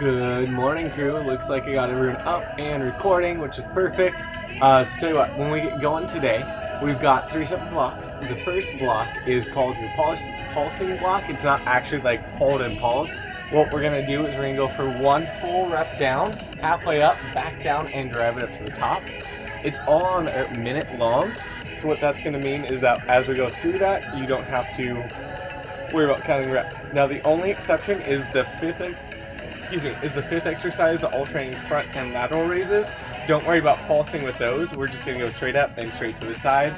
Good morning, crew. Looks like I got everyone up and recording, which is perfect. So tell you what, when we get going today, we've got 3 separate blocks. The first block is called your pulsing block. It's not actually like hold and pulse. What we're gonna do is we're gonna go for 1 full rep down, halfway up, back down, and drive it up to the top. It's all on a minute long. So what that's gonna mean is that as we go through that, you don't have to worry about counting reps. Now the only exception is the fifth exercise, the alternating front and lateral raises. Don't worry about pulsing with those. We're just gonna go straight up and straight to the side.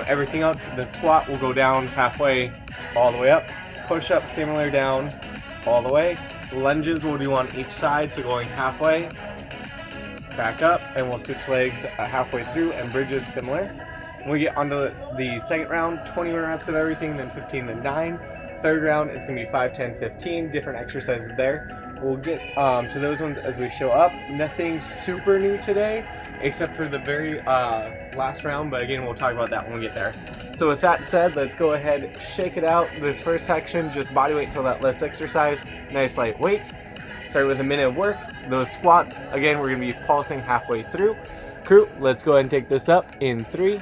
Everything else, the squat will go down halfway, all the way up. Push up, similar down, all the way. Lunges we'll do on each side, so going halfway, back up, and we'll switch legs halfway through, and bridges similar. When we get onto the second round, 21 reps of everything, then 15, then 9. Third round, it's going to be 5, 10, 15, different exercises there. We'll get to those ones as we show up. Nothing super new today, except for the very last round, but again, we'll talk about that when we get there. So with that said, let's go ahead, shake it out. This first section, just body weight until that last exercise. Nice light weights. Start with a minute of work. Those squats, again, we're going to be pulsing halfway through. Crew, let's go ahead and take this up in 3,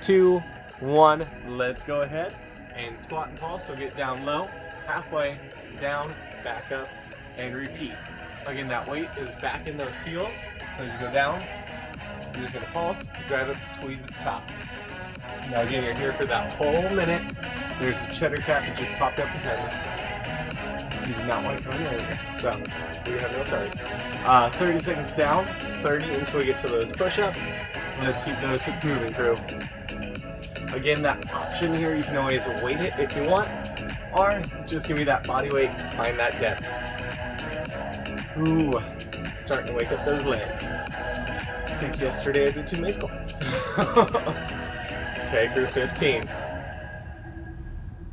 2, 1. Let's go ahead and squat and pulse. So get down low, halfway, down, back up, and repeat. Again, that weight is back in those heels. So as you go down, you're just going to pulse, drive up, squeeze at the top. Now again, you're here for that whole minute. There's a cheddar cat that just popped up ahead. You do not want to come in earlier, so we have no sorry. 30 seconds down, 30 until we get to those push-ups. Let's keep those hips moving, crew. Again, that option here, you can always weight it if you want, or just give me that body weight, find that depth. Ooh, starting to wake up those legs. I think yesterday I did 2 mace squats. Okay, crew, 15.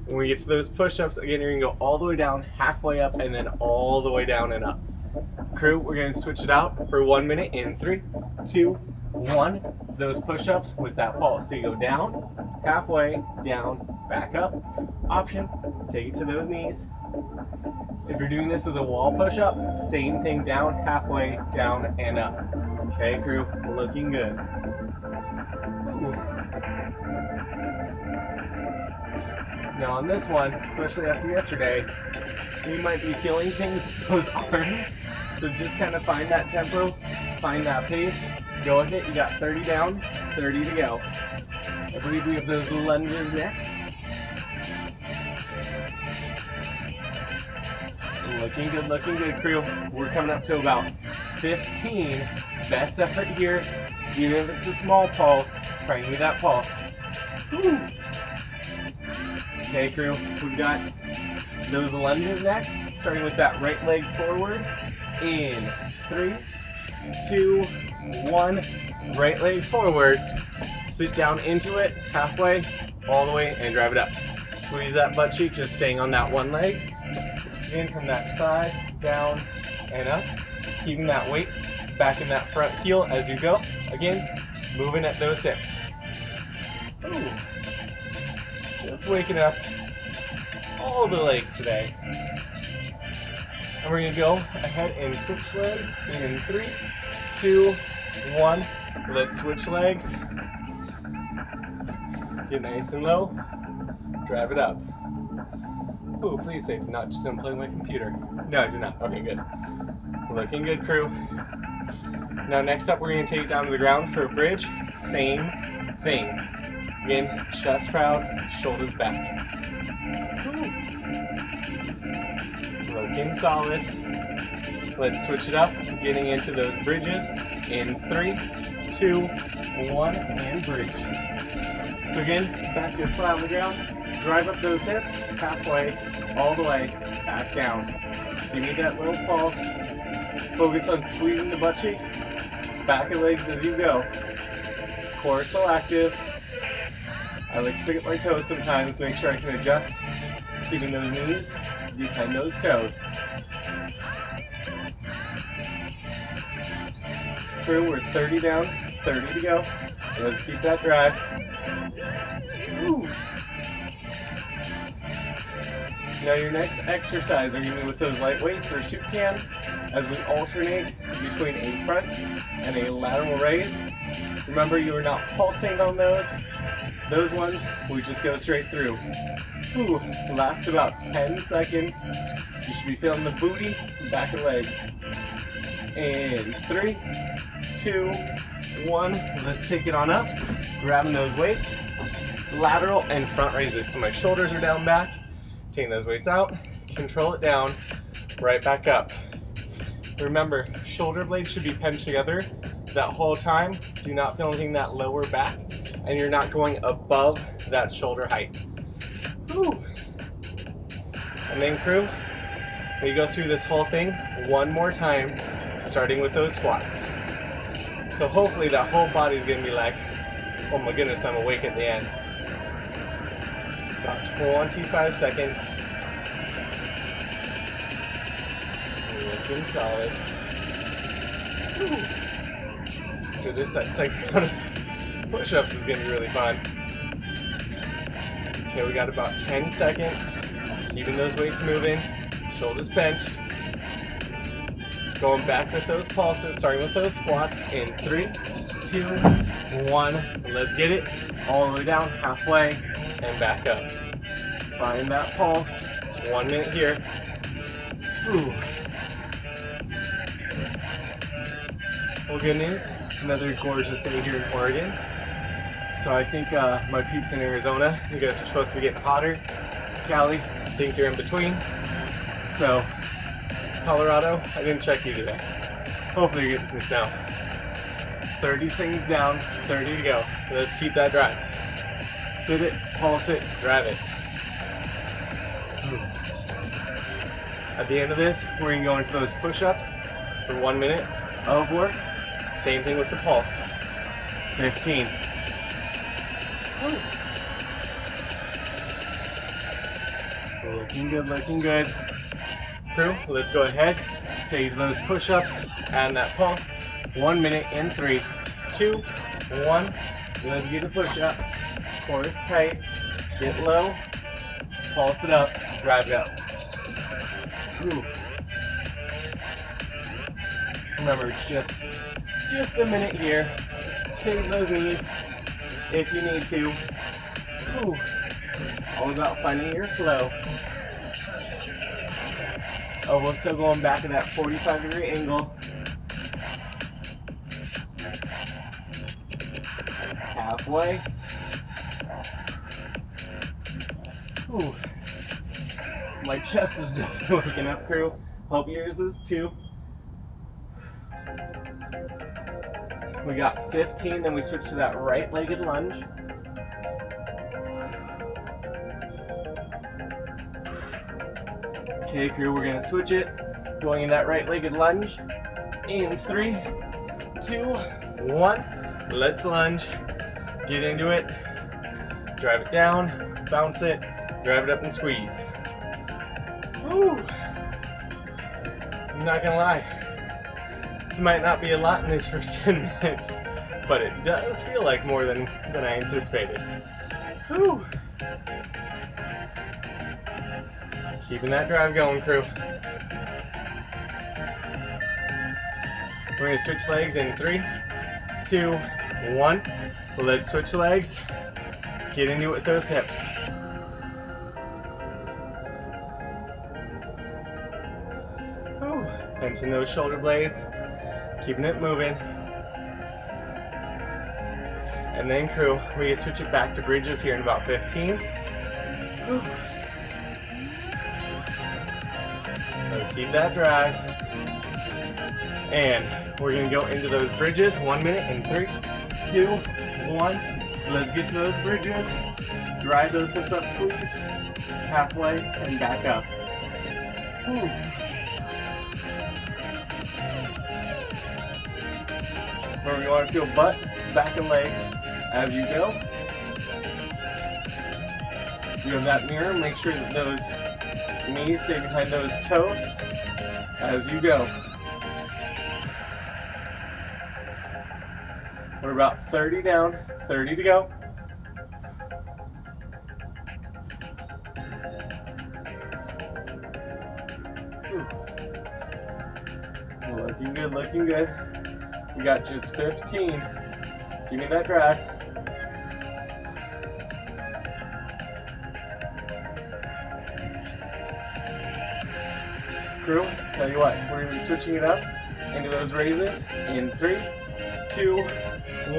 When we get to those push-ups, again, you're gonna go all the way down, halfway up, and then all the way down and up. Crew, we're gonna switch it out for 1 minute in 3, 2, 1. Those push-ups with that pulse. So you go down, halfway, down, back up. Option, take it to those knees. If you're doing this as a wall push-up, same thing, down, halfway, down, and up. Okay, crew, looking good. Ooh. Now on this one, especially after yesterday, you might be feeling things with those arms. So just kind of find that tempo, find that pace, go with it. You got 30 down, 30 to go. I believe we have those lunges next. Looking good, crew. We're coming up to about 15. Best effort here, even if it's a small pulse, try and give that pulse. Woo. Okay, crew, we've got those lunges next, starting with that right leg forward. In 3, 2, 1, right leg forward. Sit down into it, halfway, all the way, and drive it up. Squeeze that butt cheek, just staying on that one leg. In from that side, down, and up. Keeping that weight back in that front heel as you go. Again, moving at those hips. Ooh. Just waking up all the legs today. And we're going to go ahead and switch legs in 3, 2, 1. Let's switch legs. Get nice and low. Drive it up. Ooh, please say did not just unplug my computer. No, I did not. Okay, good. Looking good, crew. Now next up, we're going to take it down to the ground for a bridge. Same thing. Again, chest proud, shoulders back. Ooh. Looking solid. Let's switch it up, getting into those bridges in 3, 2, 1, and bridge. So again, back to flat on the ground, drive up those hips, halfway, all the way, back down. Give me that little pulse. Focus on squeezing the butt cheeks, back of legs as you go. Core still active. I like to pick up my toes sometimes, make sure I can adjust, keeping those knees behind those toes. Crew, we're 30 down, 30 to go. Let's keep that drive. Ooh. Now your next exercise are going to be with those light weights or soup cans as we alternate between a front and a lateral raise. Remember, you are not pulsing on those. Those ones, we just go straight through. Ooh, lasts about 10 seconds. You should be feeling the booty, back and legs. And 3, 2, 1. Let's take it on up. Grabbing those weights. Lateral and front raises. So my shoulders are down back. Taking those weights out. Control it down. Right back up. Remember, shoulder blades should be pinched together that whole time. Do not feel anything in that lower back. And you're not going above that shoulder height. Whew. And then crew, we go through this whole thing one more time, starting with those squats. So hopefully that whole body is going to be like, oh my goodness, I'm awake at the end. About 25 seconds. Looking solid. Whew. So this second round of push-ups is going to be really fun. Okay, we got about 10 seconds. Keeping those weights moving. Shoulders benched. Going back with those pulses, starting with those squats in 3, 2, 1. Let's get it. All the way down, halfway, and back up. Find that pulse. 1 minute here. Ooh. Well, good news. Another gorgeous day here in Oregon. So I think my peeps in Arizona, you guys are supposed to be getting hotter. Cali, I think you're in between. So, Colorado, I didn't check you today. Hopefully you're getting some snow. 30 seconds down, 30 to go. Let's keep that drive. Sit it, pulse it, drive it. At the end of this, we're going to go into those push-ups for 1 minute of work. Same thing with the pulse. 15. Looking good, looking good. Crew, let's go ahead. Take those push-ups and that pulse. 1 minute in 3, 2, 1. Let's get the push-ups. Core is tight. Get low. Pulse it up. Drive it up. Ooh. Remember, it's just a minute here. Take those knees if you need to. Ooh. All about finding your flow. Oh, we're still going back to that 45-degree angle. Halfway. Ooh. My chest is definitely waking up, crew. Hope yours is too. We got 15, then we switch to that right-legged lunge. Okay, crew, we're gonna switch it. Going in that right-legged lunge. In 3, 2, 1. Let's lunge. Get into it. Drive it down. Bounce it. Drive it up and squeeze. Woo! I'm not gonna lie. This might not be a lot in these first 10 minutes, but it does feel like more than I anticipated. Woo! Keeping that drive going, crew. We're gonna switch legs in 3, 2, 1. Let's switch legs. Get into it with those hips. Whew. Tension those shoulder blades. Keeping it moving. And then crew, we can switch it back to bridges here in about 15. Whew. Let's keep that drive. And we're gonna go into those bridges. 1 minute in 3, 2, 1. Let's get to those bridges. Drive those hips up, squeeze. Halfway and back up. Whew. Remember, you want to feel butt, back, and leg as you go. You have that mirror. Make sure that those knees stay behind those toes as you go. We're about 30 down, 30 to go. Looking good, looking good. We got just 15. Give me that drag. Crew, tell you what, we're gonna be switching it up into those raises in 3, 2,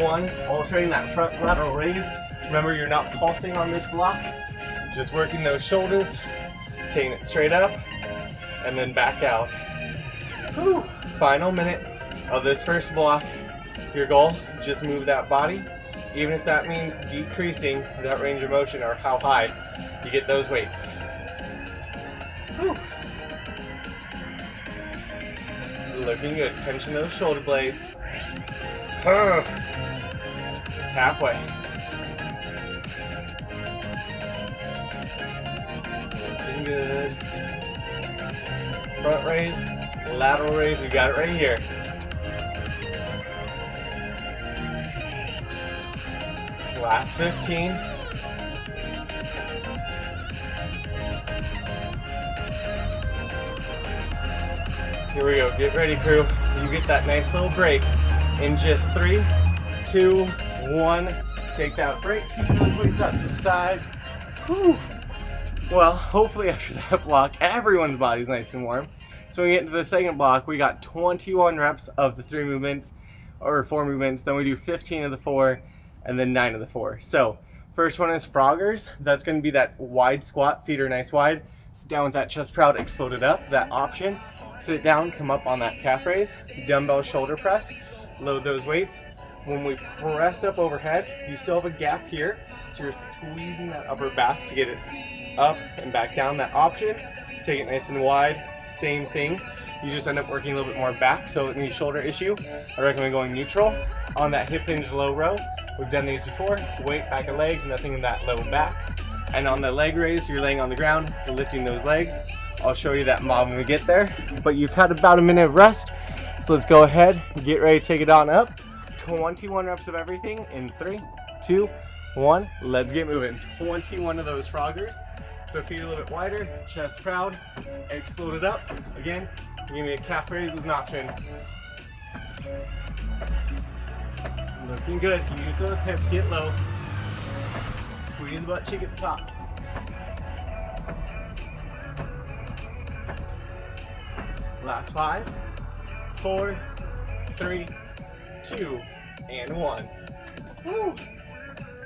1. Alternating that front lateral raise. Remember, you're not pulsing on this block. Just working those shoulders, taking it straight up, and then back out. Whew. Final minute of this first block. Your goal, just move that body. Even if that means decreasing that range of motion or how high you get those weights. Whew. Looking good. Tension those shoulder blades. Halfway. Looking good. Front raise, lateral raise. We got it right here. Last 15. Here we go. Get ready, crew. You get that nice little break in just 3, 2, 1. Take that break. Keep those weights up to the side. Whew. Well, hopefully after that block, everyone's body's nice and warm. So when we get into the second block, we got 21 reps of the 3 movements, or 4 movements. Then we do 15 of the 4, and then 9 of the 4. So first one is froggers. That's going to be that wide squat. Feet are nice wide. Sit down with that chest proud exploded up. That option. Sit down, come up on that calf raise. Dumbbell shoulder press. Load those weights. When we press up overhead, you still have a gap here. So you're squeezing that upper back to get it up and back down. That option. Take it nice and wide. Same thing. You just end up working a little bit more back. So any shoulder issue, I recommend going neutral. On that hip hinge low row, we've done these before. Weight back of legs, nothing in that low back. And on the leg raise, you're laying on the ground, lifting those legs. I'll show you that mob when we get there. But you've had about a minute of rest. So let's go ahead, get ready to take it on up. 21 reps of everything in 3, 2, 1. Let's get moving. 21 of those froggers. So feet a little bit wider, chest proud, explode it up. Again, give me a calf raise as an option. Looking good. Use those hips, get low. Squeeze the butt cheek at the top. Last 5, 4, 3, 2, and 1. Woo.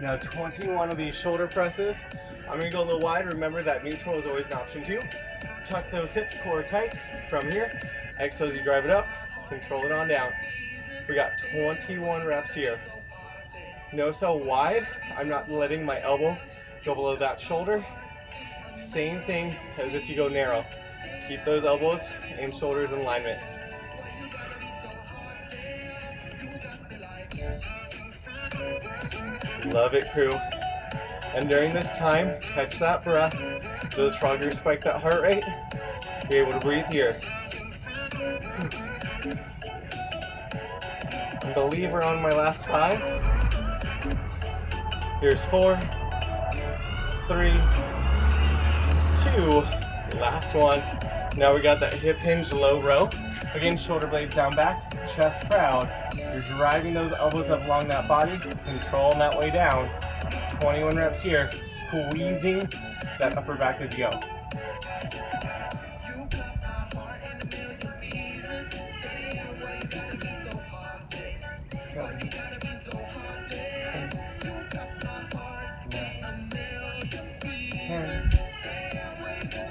Now 21 of these shoulder presses. I'm gonna go a little wide. Remember that neutral is always an option too. Tuck those hips, core tight. From here, exhale as you drive it up, control it on down. We got 21 reps here. Notice how wide I'm not letting my elbow go below that shoulder. Same thing as if you go narrow. Keep those elbows and shoulders in alignment. Love it, crew. And during this time, catch that breath. Those froggers spike that heart rate. Be able to breathe here. I believe we're on my last 5. Here's 4, 3, 2, last one. Now we got that hip hinge low row. Again, shoulder blades down back, chest proud. You're driving those elbows up along that body, controlling that way down. 21 reps here, squeezing that upper back as you go.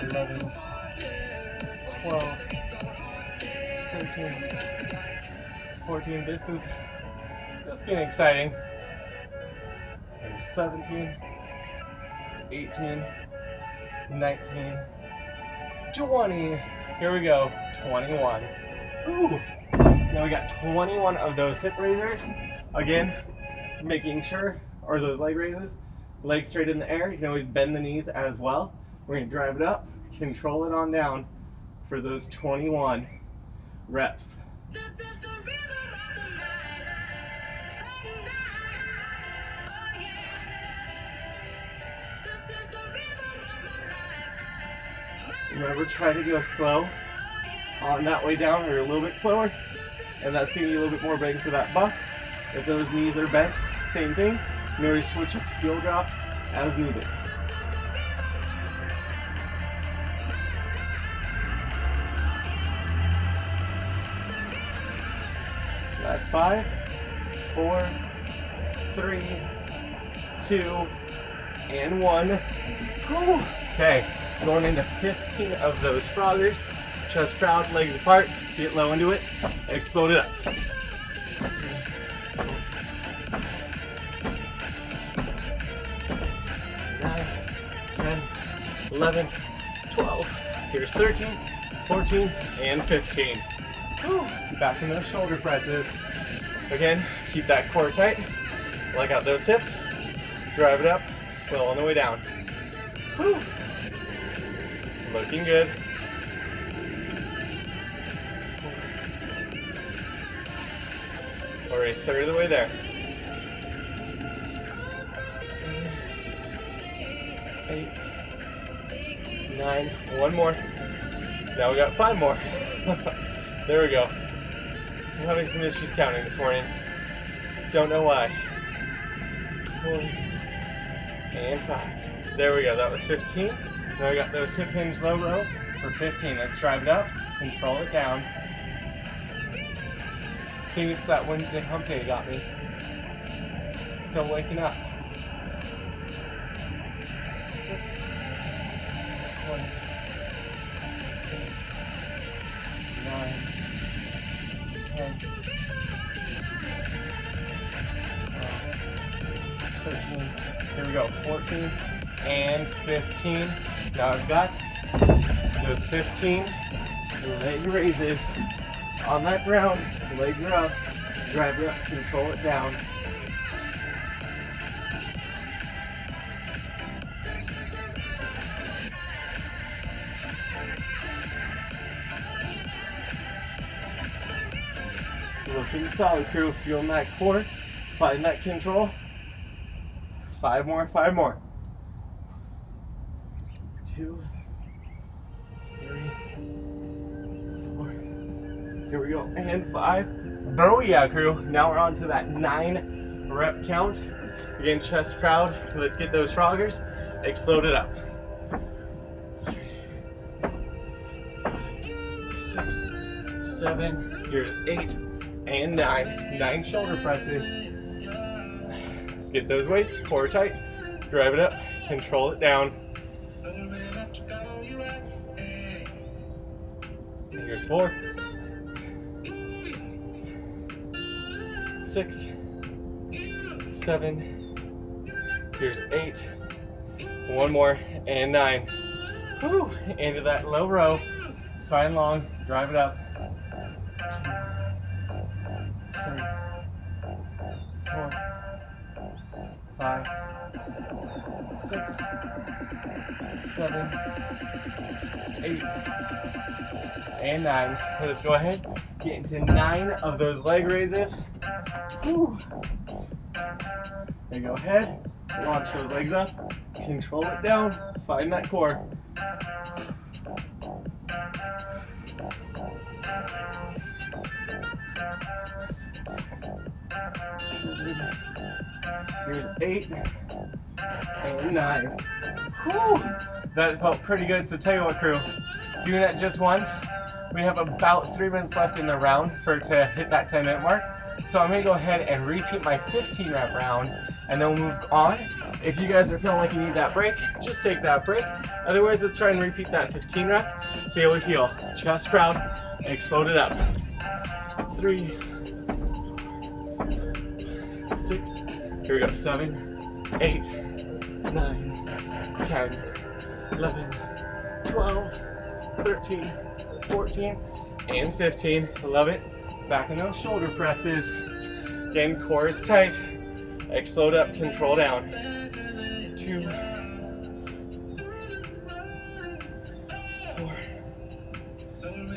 Eleven, 12, 13, 14. This is getting exciting. There's 17, 18, 19, 20. Here we go. 21. Ooh. Now we got 21 of those hip raisers. Again, making sure, or those leg raises, legs straight in the air. You can always bend the knees as well. We're gonna drive it up, control it on down for those 21 reps. Remember, try to go slow. On that way down, or a little bit slower, and that's giving you a little bit more bang for that buck. If those knees are bent, same thing. You always switch up heel drops as needed. That's 5, 4, 3, 2, and 1. Whew. Okay, going into 15 of those froggers. Chest proud, legs apart, get low into it, explode it up. 9, 10, 11, 12. Here's 13, 14, and 15. Whew. Back into the shoulder presses. Again, keep that core tight. Leg out those hips. Drive it up. Slow on the way down. Whew. Looking good. We're a third of the way there. 7, 8, 9. One more. Now we got 5 more. There we go. I'm having some issues counting this morning. Don't know why. 4 and 5. There we go. That was 15. Now we got those hip hinge low row for 15. Let's drive it up. Control it down. I think it's that Wednesday hump day got me. Still waking up. 6, 7, 8, 9, 10, 13. Here we go. 14 and 15. Now I've got those 15 leg raises on that ground. Legs are up. Drive it up. Control it down. Looking solid, crew. Feeling that core. Find that control. 5 more, 5 more. 2, 3, 4. Here we go. And 5. Oh yeah, crew. Now we're on to that 9 rep count. Again, chest proud. Let's get those froggers. Explode it up. 3, 5, 6, 7. Here's 8 and 9. 9 shoulder presses. Let's get those weights. Core tight. Drive it up. Control it down. Here's 4, 6, 7. Here's 8. One more and 9. Woo! Into that low row. Spine long. Drive it up. 2, 3, 4, 5, 6, 7, 8, and 9. Let's go ahead, get into 9 of those leg raises. Whew. There you go, head, launch those legs up, control it down, find that core. 7. Here's 8 and 9. Whew. That felt pretty good. So tell you what, crew, doing that just once. We have about 3 minutes left in the round to hit that 10-minute mark. So I'm gonna go ahead and repeat my 15 rep round, and then we'll move on. If you guys are feeling like you need that break, just take that break. Otherwise, let's try and repeat that 15 rep. See how we feel. Chest proud, explode it up. 3, 6, here we go, 7, 8, 9, 10, 11, 12, 13, 14, and 15. Love it. Back in those shoulder presses. Again, core is tight. Explode up, control down. 2, 4,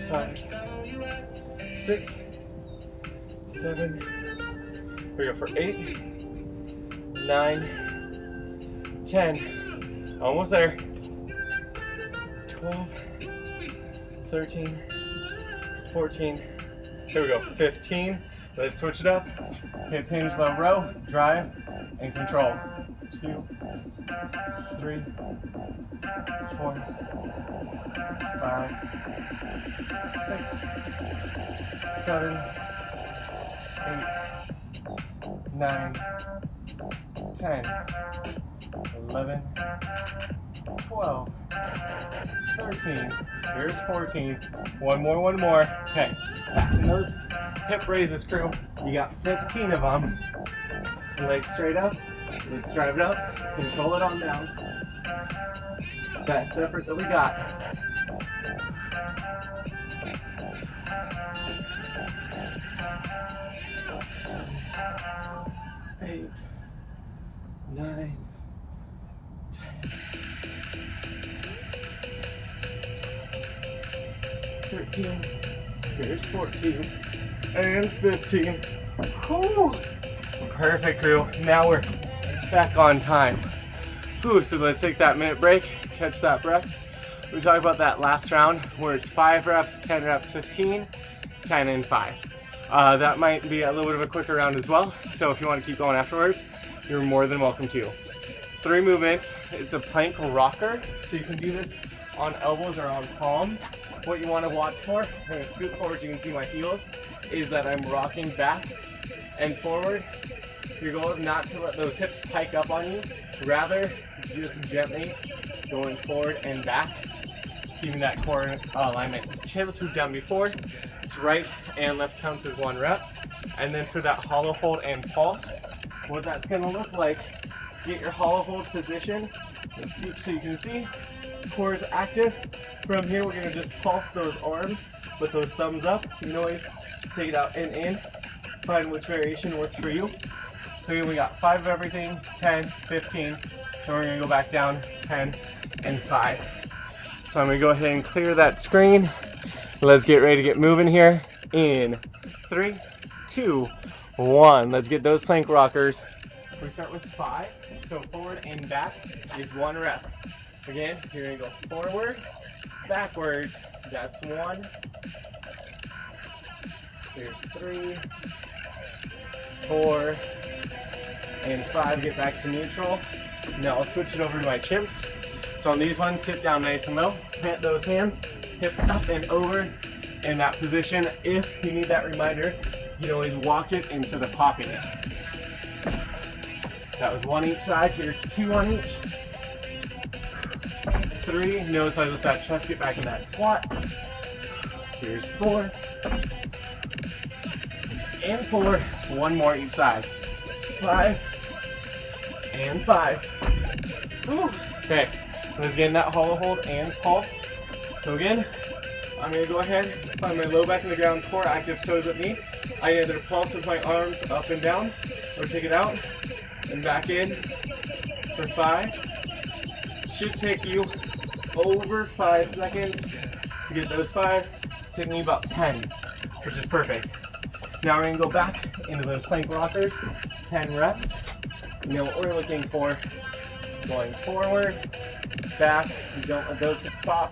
5, 6, 7. Here we go for 8, 9, 10. Almost there. 12, 13, 14. Here we go, 15. Let's switch it up. Hip hinge, low row, drive, and control. 2, 3, 4, 5, 6, 7, 8, 9, 10, 11, 12, 13. Here's 14. One more. Okay, back in those hip raises, crew. You got 15 of them. Legs straight up. Let's drive it up. Control it on down. Best effort that we got. 8, 9, 10, 13, here's 14, and 15. Whew. Perfect, crew. Now we're back on time. Whew, so let's take that minute break, catch that breath. We talk about that last round where it's 5 reps, 10 reps, 15, 10, and 5. That might be a little bit of a quicker round as well, so if you want to keep going afterwards, you're more than welcome to. 3 movements. It's a plank rocker, so you can do this on elbows or on palms. What you want to watch for, I'm going to scoot forward so you can see my heels, is that I'm rocking back and forward. Your goal is not to let those hips hike up on you, rather just gently going forward and back, keeping that core alignment. Chimps we've done before. It's right and left counts as 1 rep. And then for that hollow hold and pulse, what that's going to look like, get your hollow hold position. Let's see, so you can see, core is active. From here, we're going to just pulse those arms with those thumbs up. You can always take it out and in. Find which variation works for you. So here we got 5 of everything, 10, 15. So we're going to go back down, 10, and 5. So I'm going to go ahead and clear that screen. Let's get ready to get moving here. In 3, 2, 1. Let's get those plank rockers. We start with 5. So forward and back is 1 rep. Again, you're going to go forward, backwards. That's 1. Here's 3, 4, and 5. Get back to neutral. Now I'll switch it over to my chimps. So on these ones, sit down nice and low. Plant those hands, hips up and over in that position. If you need that reminder, you can always walk it instead of popping it. That was 1 each side. Here's 2 on each. 3. Notice I let that chest get back in that squat. Here's 4. And 4. 1 more each side. 5. And 5. Ooh. Okay. Let's get in that hollow hold and pulse. So again, I'm going to go ahead, find my low back in the ground, core active, toes at me. I either pulse with my arms up and down, or take it out and back in for 5. Should take you over 5 seconds to get those 5. Taking me about 10, which is perfect. Now we're going to go back into those plank rockers, 10 reps. You know what we're looking for. Going forward, back, you don't let those hips pop.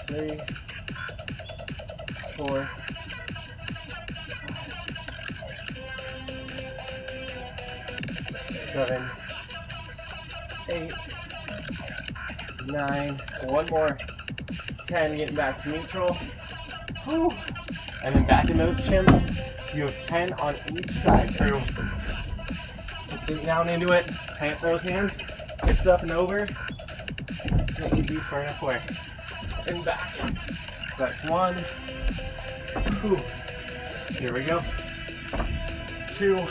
3, 4, 7, 8, 9, 1 more, 10, getting back to neutral. Whew. And then back in those chimps, you have 10 on each side, crew. Sit down into it, plant those hands, hips up and over. Can't leave these far enough away. And back. That's 1. Ooh. Here we go. 2.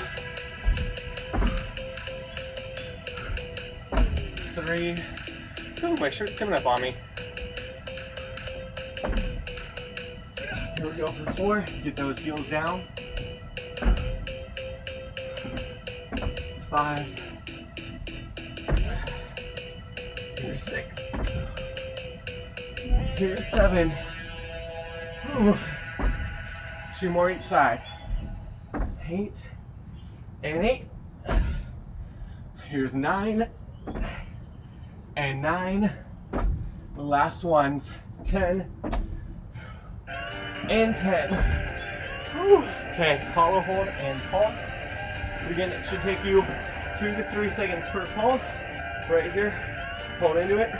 3. Ooh, my shirt's coming up on me. Here we go for 4. Get those heels down. 5. Here's 6. Here's 7. Ooh. 2 more each side. 8 and 8. Here's 9 and 9. The last ones, 10 and 10. Whew. Okay, hollow hold and pulse. So again, it should take you 2 to 3 seconds per pulse. Right here, hold into it,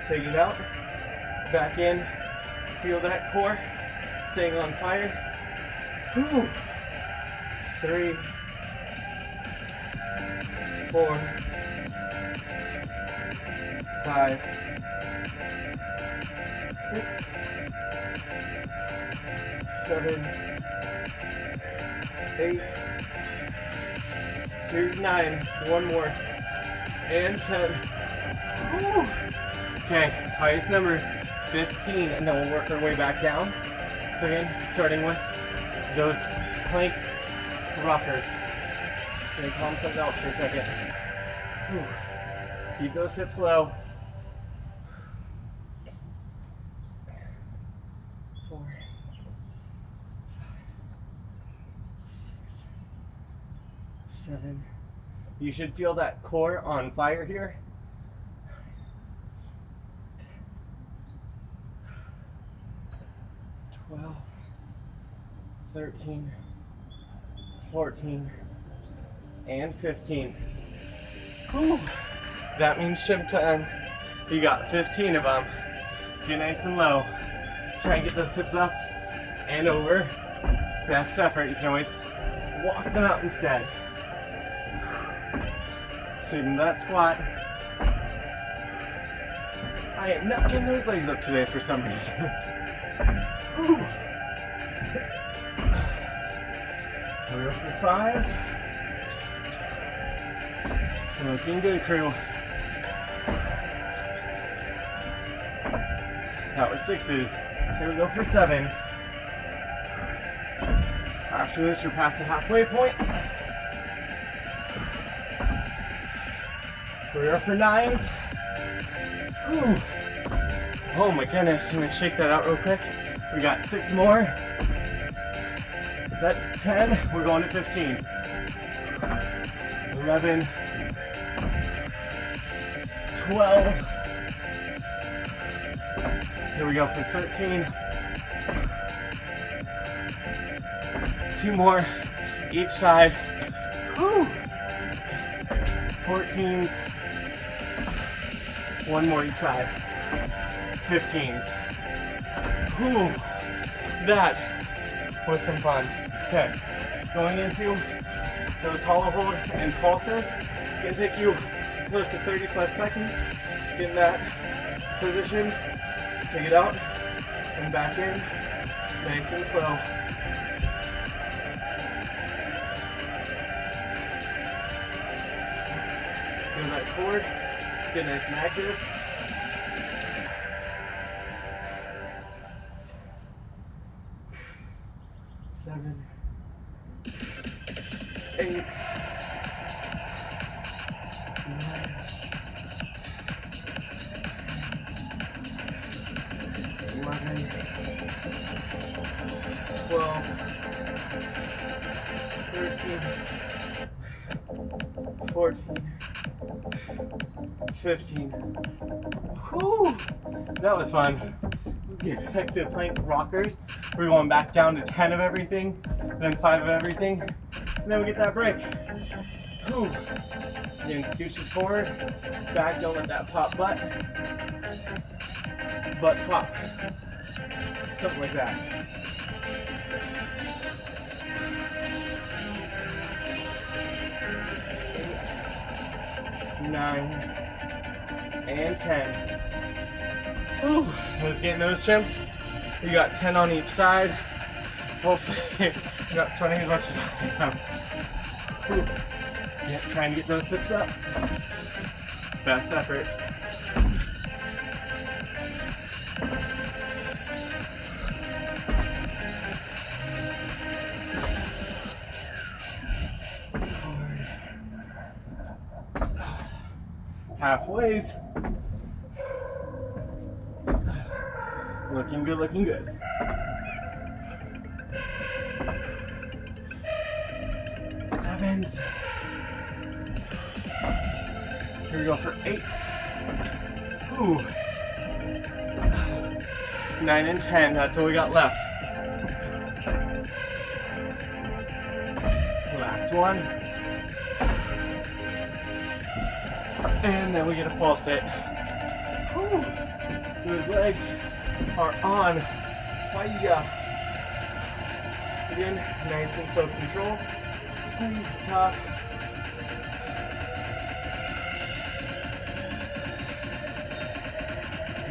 take it out, back in, feel that core, staying on fire. Whew. 3, 4, 5, 6, 7, 8, here's 9, one more, and 10. Whew. Okay, highest number, 15, and then we'll work our way back down. So again, starting with those plank rockers. Gonna calm something out for a second. Whew. Keep those hips low. 4, 5, 6, 7. You should feel that core on fire here. 12, 13, 14, and 15. Whew. That means Chimp time. You got 15 of them. Get nice and low. Try and get those hips up and over. Best effort. You can always walk them out instead. Sit in that squat. I am not getting those legs up today for some reason. Whew. We're up for 5s. Looking good, crew. That was 6s. Here we go for 7s. After this, you're past the halfway point. We're up for 9s. Whew. Oh my goodness, I'm gonna shake that out real quick. We got 6 more. That's 10. We're going to 15. 11. 12. Here we go for 13. 2 more each side. Whew. 14s. 1 more each side. 15s. Whew. That was some fun. Okay, going into those hollow hold and pulses. It's gonna take you close to 30 plus seconds. Get in that position, take it out, and back in, nice and slow. Feel that core, get nice and active. 7, 8, 9, 11, 12, 13, 14, 15. Whew, that was fun. Let's get back to plank rockers. We're going back down to 10 of everything, then 5 of everything, and then we get that break. Whew. Again, scooch it forward, back, don't let that pop butt. Butt pop. Something like that. Nine and 10. Whew. Let's get in those Chimps. We got 10 on each side. Hopefully you're not sweating as much as I am. Whew. Yeah, trying to get those hips up. Best effort. Halfways. Looking good, looking good. 7s. Here we go for 8s. Ooh. 9 and 10, that's all we got left. Last one. And then we get to pulse it. Whew. Those legs are on fire. Again, nice and slow control. Squeeze the top.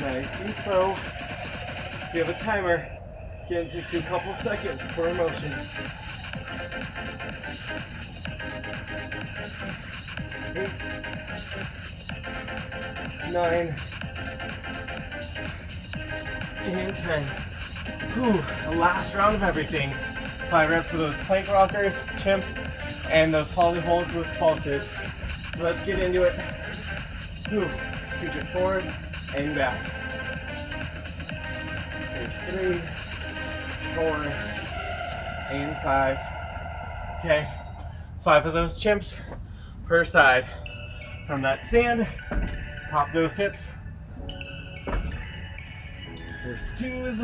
Nice and slow. If you have a timer, again, it takes you a couple seconds for motion. 8, 9, and 10. Whew, the last round of everything. 5 reps of those plank rockers, chimps, and those holly holds with pulses. So let's get into it. Whew, scooch it forward and back. There's 3, 4, and 5. Okay, 5 of those chimps per side. From that stand, pop those hips. There's 2s.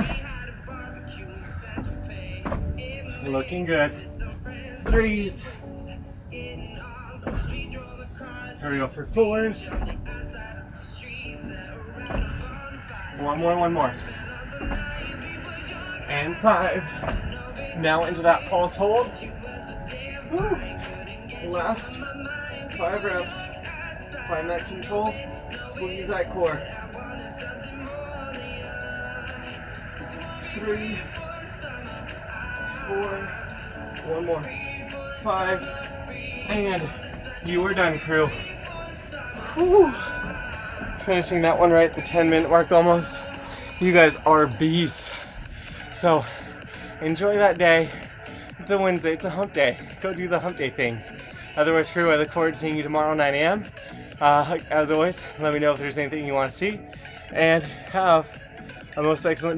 Looking good. 3s. Here we go for 4s. One more. And 5s. Now into that pulse hold. Woo. Last 5 reps. Find that control. Squeeze that core. 3, 4, one more. 5, and you are done, crew. Whew. Finishing that one right at the 10-minute mark almost. You guys are beasts. So enjoy that day. It's a Wednesday, it's a hump day. Go do the hump day things. Otherwise, crew, I look forward to seeing you tomorrow 9 a.m. As always, let me know if there's anything you want to see. And have a most excellent day.